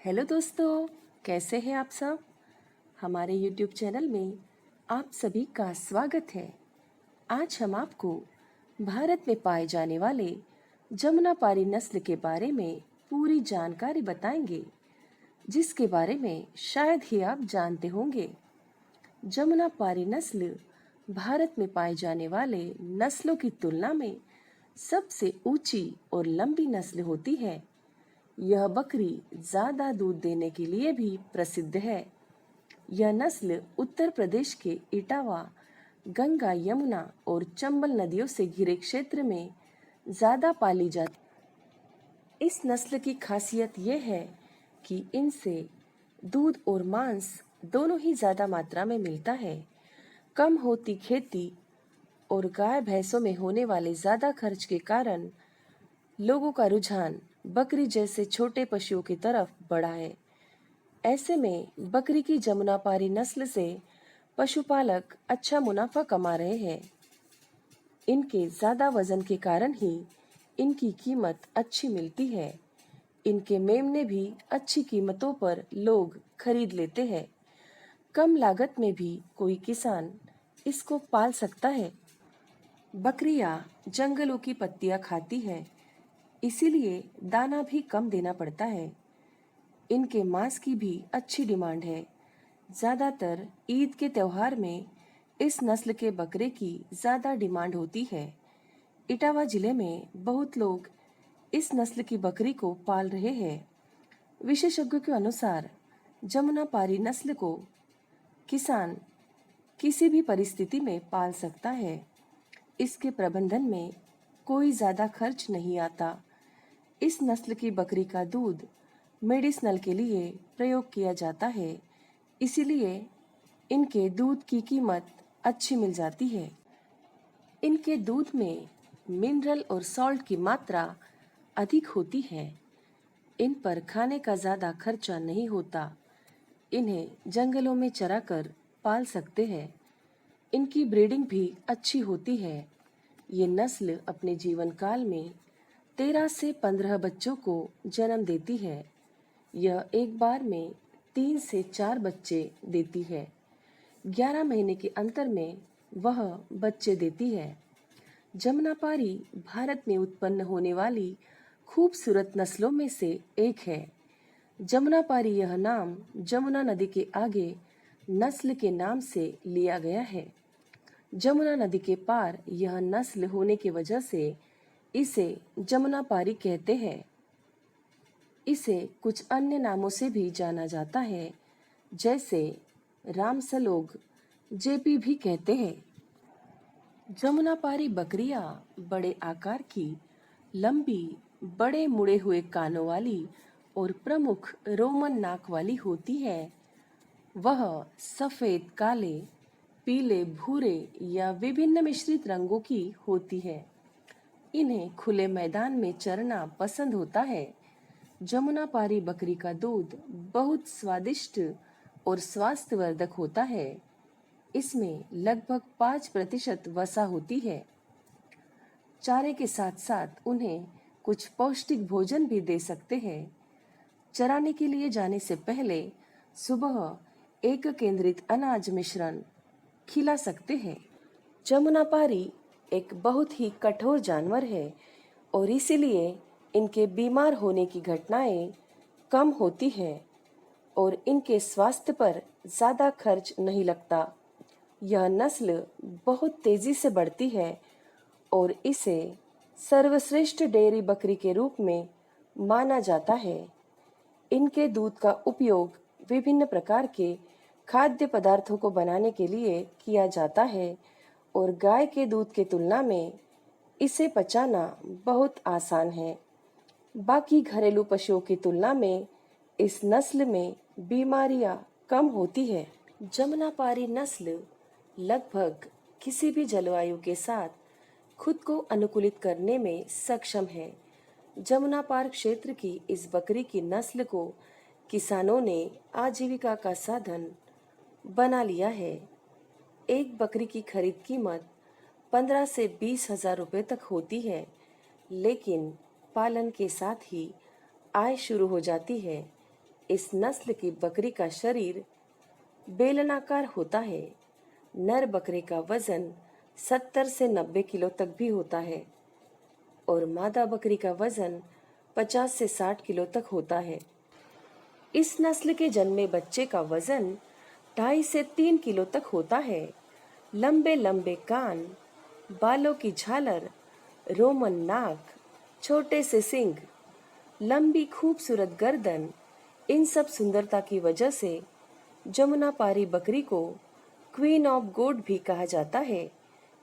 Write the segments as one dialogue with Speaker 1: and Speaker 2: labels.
Speaker 1: Hello दोस्तों, कैसे हैं आप सब। हमारे YouTube चैनल में आप सभी का स्वागत है। आज हम आपको भारत में पाए जाने वाले जमुनापारी नस्ल के बारे में पूरी जानकारी बताएंगे, जिसके बारे में शायद ही आप जानते होंगे। जमुनापारी नस्ल भारत में पाए जाने वाले नस्लों की तुलना में सबसे ऊंची और लंबी नस्ल होती है। यह बकरी ज्यादा दूध देने के लिए भी प्रसिद्ध है। यह नस्ल उत्तर प्रदेश के इटावा, गंगा, यमुना और चंबल नदियों से घिरे क्षेत्र में ज्यादा पाली जाती। इस नस्ल की खासियत यह है कि इनसे दूध और मांस दोनों ही ज्यादा मात्रा में मिलता है। कम होती खेती और गाय भैंसों में होने वाले ज्यादा खर्च के कारण लोगों का रुझान बकरी जैसे छोटे पशुओं की तरफ बढ़ा है। ऐसे में बकरी की जमुनापारी नस्ल से पशुपालक अच्छा मुनाफा कमा रहे हैं। इनके ज्यादा वजन के कारण ही इनकी कीमत अच्छी मिलती है। इनके मेमने भी अच्छी कीमतों पर लोग खरीद लेते हैं। कम लागत में भी कोई किसान इसको पाल सकता है। बकरियां जंगलों की पत्तियां खाती है, इसीलिए दाना भी कम देना पड़ता है। इनके मांस की भी अच्छी डिमांड है। ज्यादातर ईद के त्योहार में इस नस्ल के बकरे की ज्यादा डिमांड होती है। इटावा जिले में बहुत लोग इस नस्ल की बकरी को पाल रहे हैं। विशेषज्ञों के अनुसार जमुनापारी नस्ल को किसान किसी भी परिस्थिति में पाल सकता है। इसके प्रबंधन में कोई ज्यादा खर्च नहीं आता। इस नस्ल की बकरी का दूध मेडिसिनल के लिए प्रयोग किया जाता है, इसीलिए इनके दूध की कीमत अच्छी मिल जाती है। इनके दूध में मिनरल और सॉल्ट की मात्रा अधिक होती है। इन पर खाने का ज़्यादा खर्चा नहीं होता। इन्हें जंगलों में चराकर पाल सकते हैं। इनकी ब्रीडिंग भी अच्छी होती है। ये नस्ल अपने जीवन काल में 13 से 15 बच्चों को जन्म देती है। यह एक बार में 3 से 4 बच्चे देती है। 11 महीने के अंतर में वह बच्चे देती है। जमुनापारी भारत में उत्पन्न होने वाली खूबसूरत नस्लों में से एक है। जमुनापारी यह नाम जमुना नदी के आगे नस्ल के नाम से लिया गया है। जमुना नदी के पार यह नस्ल होने की वजह से इसे जमुनापारी कहते हैं। इसे कुछ अन्य नामों से भी जाना जाता है, जैसे रामसलोग, जेपी भी कहते हैं। जमुनापारी बकरियां बड़े आकार की, लंबी, बड़े मुड़े हुए कानों वाली और प्रमुख रोमन नाक वाली होती है। वह सफेद, काले, पीले, भूरे या विभिन्न मिश्रित रंगों की होती है। इन्हें खुले मैदान में चरना पसंद होता है। जमुनापारी बकरी का दूध बहुत स्वादिष्ट और स्वास्थ्यवर्धक होता है। इसमें लगभग 5% वसा होती है। चारे के साथ साथ उन्हें कुछ पौष्टिक भोजन भी दे सकते हैं। चराने के लिए जाने से पहले सुबह एक केंद्रित अनाज मिश्रण खिला सकते हैं। जमुनापारी एक बहुत ही कठोर जानवर है और इसीलिए इनके बीमार होने की घटनाएं कम होती है और इनके स्वास्थ्य पर ज़्यादा खर्च नहीं लगता। यह नस्ल बहुत तेजी से बढ़ती है और इसे सर्वश्रेष्ठ डेयरी बकरी के रूप में माना जाता है। इनके दूध का उपयोग विभिन्न प्रकार के खाद्य पदार्थों को बनाने के लिए किया जाता है और गाय के दूध के तुलना में इसे पचाना बहुत आसान है। बाकी घरेलू पशुओं की तुलना में इस नस्ल में बीमारियां कम होती है। जमुनापारी नस्ल लगभग किसी भी जलवायु के साथ खुद को अनुकूलित करने में सक्षम है। जमुनापार क्षेत्र की इस बकरी की नस्ल को किसानों ने आजीविका का साधन बना लिया है। एक बकरी की खरीद कीमत 15 से 20 हजार रुपये तक होती है, लेकिन पालन के साथ ही आय शुरू हो जाती है। इस नस्ल की बकरी का शरीर बेलनाकार होता है। नर बकरे का वजन 70 से 90 किलो तक भी होता है और मादा बकरी का वजन 50 से 60 किलो तक होता है। इस नस्ल के जन्मे बच्चे का वजन 2.5 से 3 किलो तक होता है। लंबे लंबे कान, बालों की झालर, रोमन नाक, छोटे से सींग, लंबी खूबसूरत गर्दन, इन सब सुंदरता की वजह से जमुनापारी बकरी को क्वीन ऑफ गोट भी कहा जाता है।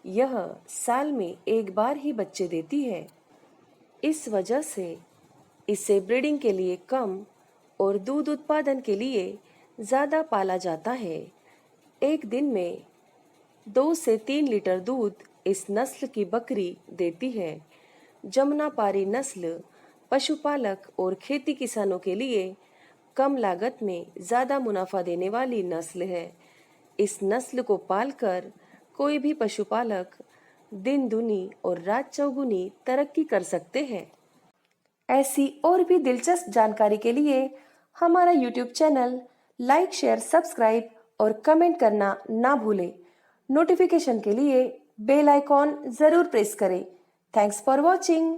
Speaker 1: यह साल में एक बार ही बच्चे देती है। इस वजह से इसे ब्रीडिंग के लिए कम और दूध उत्पादन के लिए ज़्यादा पाला जाता है। एक दिन में 2 से 3 लीटर दूध इस नस्ल की बकरी देती है। जमुनापारी नस्ल पशुपालक और खेती किसानों के लिए कम लागत में ज़्यादा मुनाफा देने वाली नस्ल है। इस नस्ल को पालकर कोई भी पशुपालक दिन दूनी और रात चौगुनी तरक्की कर सकते हैं। ऐसी और भी दिलचस्प जानकारी के लिए हमारा YouTube channel like, share, subscribe और कमेंट करना ना भूलें। नोटिफिकेशन के लिए बेल आइकॉन ज़रूर प्रेस करें। Thanks for watching.